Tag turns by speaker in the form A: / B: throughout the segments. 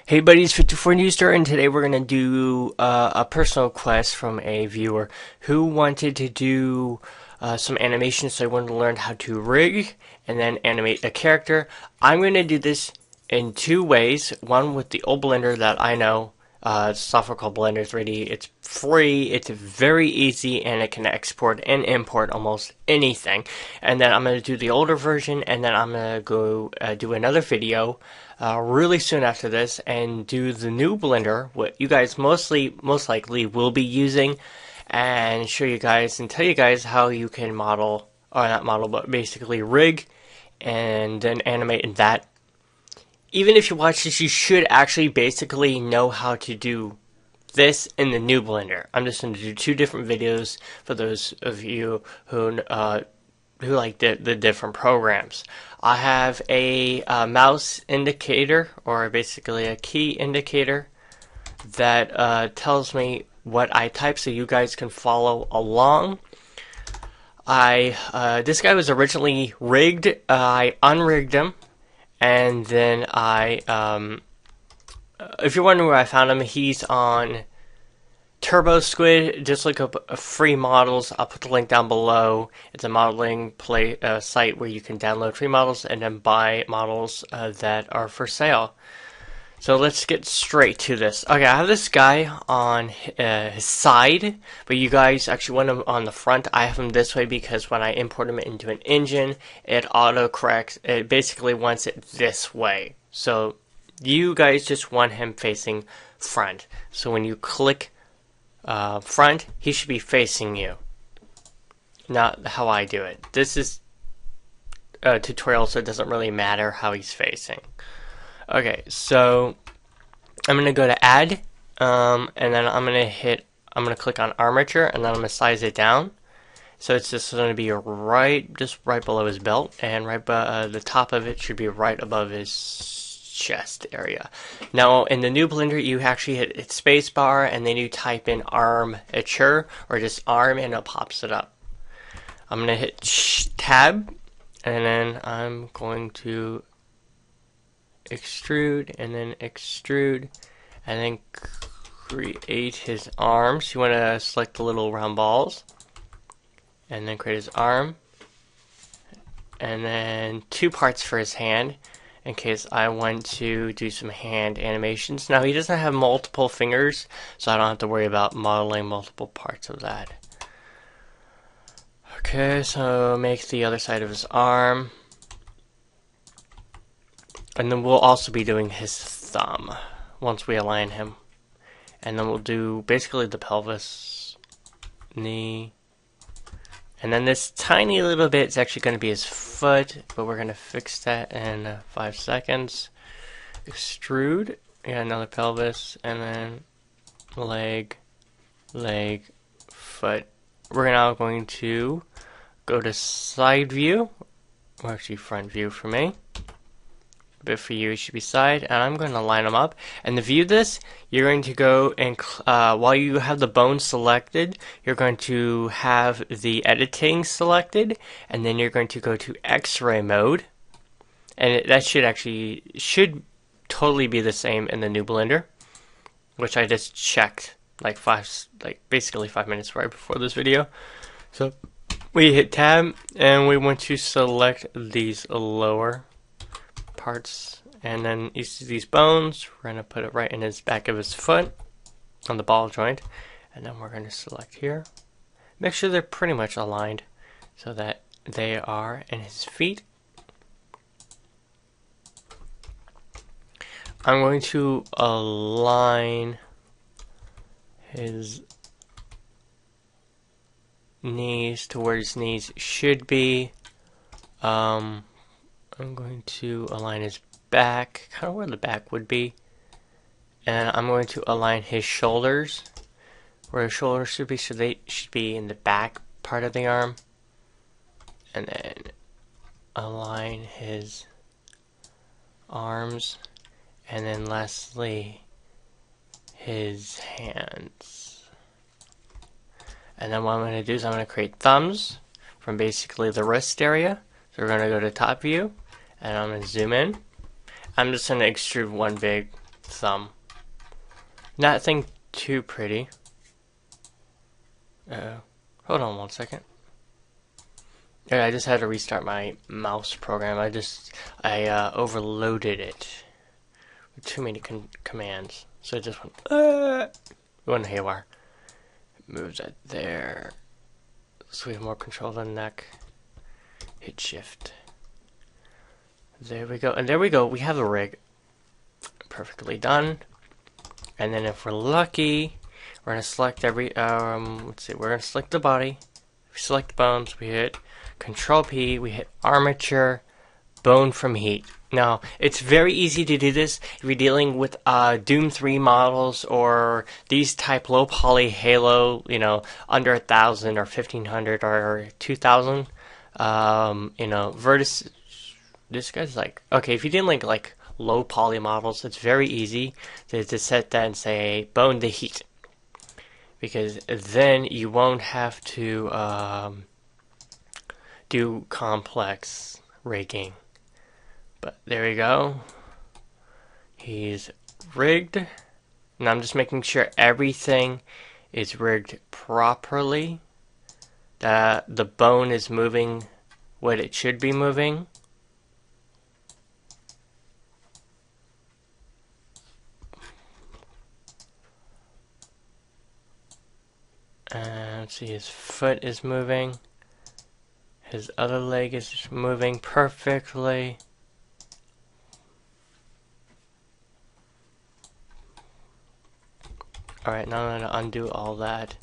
A: Hey buddies, 54 Newstar, and today we're going to do a personal request from a viewer who wanted to do some animation, so I wanted to learn how to rig and then animate a character. I'm going to do this in two ways. One with the old Blender that I know. It's software called Blender 3D. It's free, it's very easy, and it can export and import almost anything. And then I'm going to do the older version, and then I'm going to go do another video really soon after this and do the new Blender, what you guys most likely will be using, and show you guys and tell you guys how you can model, or not model, but basically rig and then animate in that. Even if you watch this, you should actually basically know how to do this in the new Blender. I'm just going to do two different videos for those of you who like the different programs. I have a mouse indicator, or basically a key indicator, that tells me what I type, so you guys can follow along. This guy was originally rigged. I unrigged him. And then if you're wondering where I found him, he's on Turbo Squid. Just look up free models. I'll put the link down below. It's a modeling site where you can download free models and then buy models that are for sale. So let's get straight to this. Okay, I have this guy on his side, but you guys actually want him on the front. I have him this way because when I import him into an engine, it auto-corrects. It basically wants it this way. So you guys just want him facing front. So when you click front, he should be facing you. Not how I do it. This is a tutorial, so it doesn't really matter how he's facing. Okay, so I'm going to go to add, and then I'm going to click on armature, and then I'm going to size it down. So it's just going to be just right below his belt, and the top of it should be right above his chest area. Now, in the new Blender, you actually hit spacebar, and then you type in armature, or just arm, and it pops it up. I'm going to hit tab, and then I'm going to extrude, and then extrude, and then create his arms. You want to select the little round balls, and then create his arm, and then two parts for his hand, in case I want to do some hand animations. Now, he doesn't have multiple fingers, so I don't have to worry about modeling multiple parts of that. Okay, so make the other side of his arm. And then we'll also be doing his thumb once we align him. And then we'll do basically the pelvis, knee. And then this tiny little bit is actually going to be his foot, but we're going to fix that in 5 seconds. Extrude, yeah, another pelvis, and then leg, foot. We're now going to go to side view, or actually front view for me. But for you, it should be side, and I'm going to line them up. And to view this, you're going to go and while you have the bone selected, you're going to have the editing selected, and then you're going to go to X-ray mode, and that should totally be the same in the new Blender, which I just checked basically 5 minutes right before this video. So we hit tab, and we want to select these lower parts, and then you see these bones. We're going to put it right in his back of his foot on the ball joint, and then we're going to select here. Make sure they're pretty much aligned so that they are in his feet. I'm going to align his knees to where his knees should be. I'm going to align his back, kind of where the back would be. And I'm going to align his shoulders, where his shoulders should be, so they should be in the back part of the arm. And then align his arms. And then lastly, his hands. And then what I'm going to do is I'm going to create thumbs from basically the wrist area. So we're going to go to top view, and I'm going to zoom in. I'm just going to extrude one big thumb. Nothing too pretty. Hold on 1 second. Yeah, I just had to restart my mouse program. I overloaded it with too many commands, so it just went haywire. Move that there, so we have more control of the neck. Hit shift. There we go, and there we go. We have the rig perfectly done. And then if we're lucky, we're gonna select every. Let's see. We're gonna select the body. We select bones. We hit Control P. We hit armature, bone from heat. Now it's very easy to do this if you're dealing with Doom 3 models or these type low poly Halo. Under 1,000 or 1,500 or 2,000. Vertex. This guy's like okay. If you're dealing like low poly models, it's very easy to set that and say bone to heat, because then you won't have to do complex rigging. But there we go. He's rigged. And I'm just making sure everything is rigged properly. That the bone is moving what it should be moving. And let's see, his foot is moving. His other leg is moving perfectly. Alright, now I'm going to undo all that.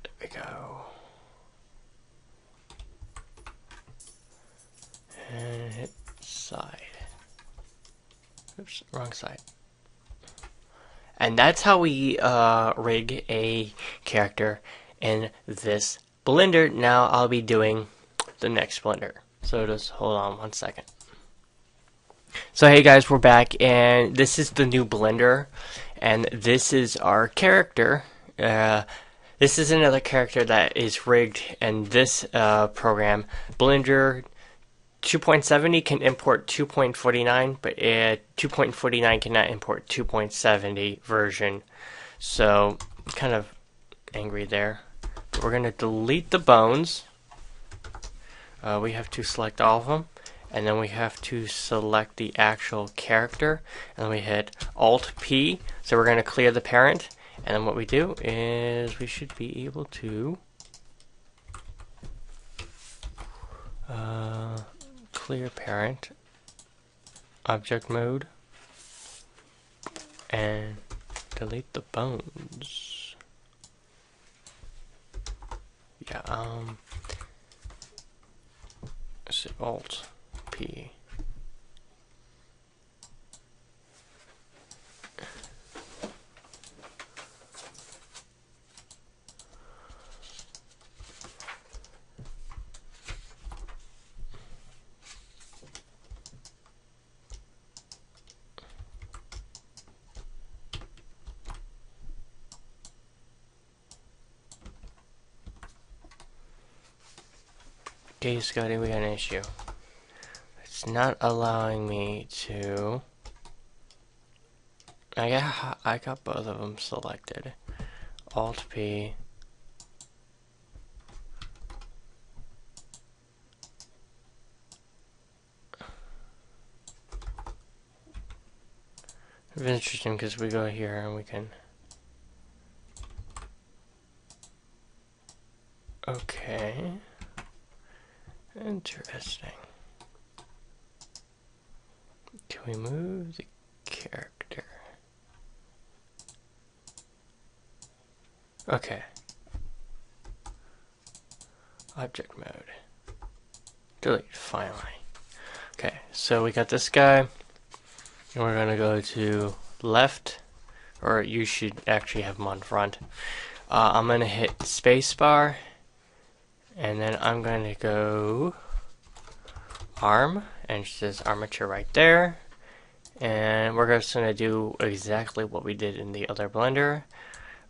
A: There we go. And hit side. Oops, wrong side. And that's how we rig a character in this Blender. Now I'll be doing the next Blender. So just hold on 1 second. So hey guys, we're back, and this is the new Blender, and this is our character. This is another character that is rigged in this program. Blender 2.70 can import 2.49, but 2.49 cannot import 2.70 version. So, kind of angry there. But we're going to delete the bones. We have to select all of them. And then we have to select the actual character. And then we hit Alt-P. So we're going to clear the parent. And then what we do is we should be able to clear parent, object mode, and delete the bones. Yeah, let's see, Alt P. Okay, Scotty, we got an issue. It's not allowing me to. I got both of them selected. Alt P. It's interesting because we go here and we can. Okay. Interesting. Can we move the character? Okay. Object mode. Delete, finally. Okay, so we got this guy. And we're gonna go to left, or you should actually have them on front. I'm gonna hit spacebar. And then I'm going to go arm, and it says armature right there. And we're just going to do exactly what we did in the other Blender.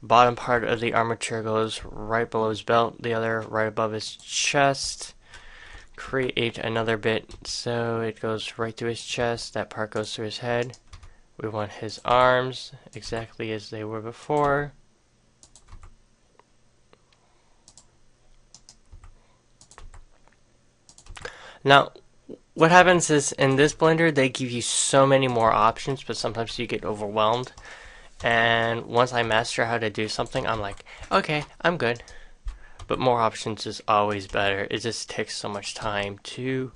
A: Bottom part of the armature goes right below his belt, the other right above his chest. create another bit so it goes right through his chest. That part goes through his head. We want his arms exactly as they were before. Now, what happens is in this Blender, they give you so many more options, but sometimes you get overwhelmed. And once I master how to do something, I'm like, okay, I'm good. But more options is always better. It just takes so much time to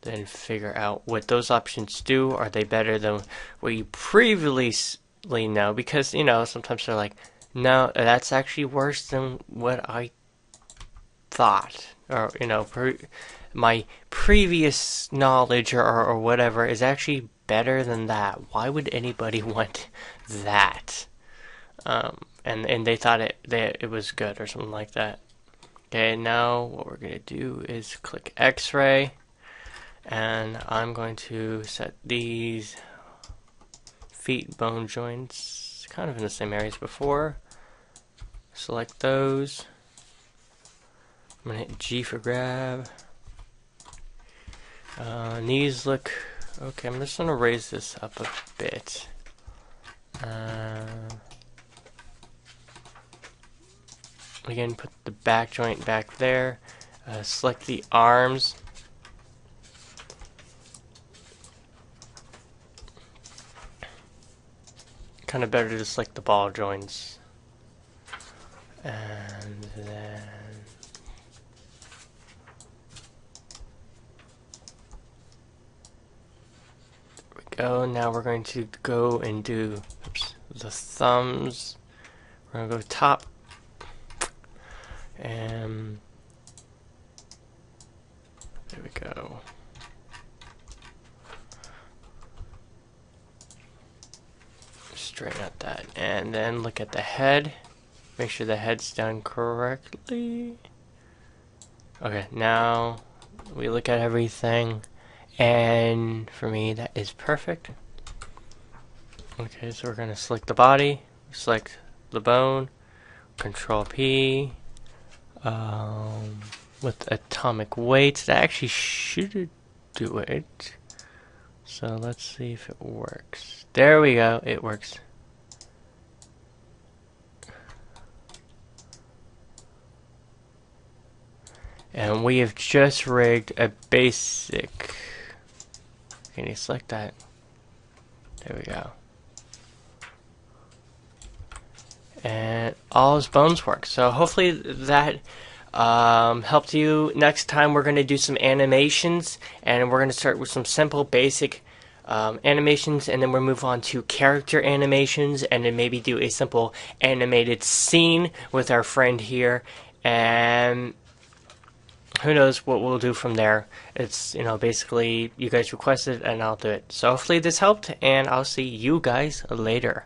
A: then figure out what those options do. Are they better than what you previously know? Because, you know, sometimes they're like, no, that's actually worse than what I thought. Or, you know, my previous knowledge or whatever is actually better than that. Why would anybody want that? And they thought it was good or something like that. Okay, now what we're going to do is click X-ray, and I'm going to set these feet bone joints kind of in the same areas before. Select those. I'm going to hit G for grab. Knees look okay. I'm just going to raise this up a bit. Again, put the back joint back there. Select the arms. Kind of better to select the ball joints. And then there we go. Now we're going to go and do the thumbs. We're going to go top. And there we go. Straighten out that. And then look at the head. Make sure the head's done correctly. Okay, now we look at everything. And for me, that is perfect. Okay, so we're going to select the body. Select the bone. Control P. With atomic weights, that actually should do it. So let's see if it works. There we go, it works. And we have just rigged a basic. Can you select that? There we go. And all his bones work. So hopefully that helped you. Next time we're going to do some animations, and we're going to start with some simple basic animations, and then we'll move on to character animations, and then maybe do a simple animated scene with our friend here, and who knows what we'll do from there. It's, you know, basically you guys requested and I'll do it. So hopefully this helped, and I'll see you guys later.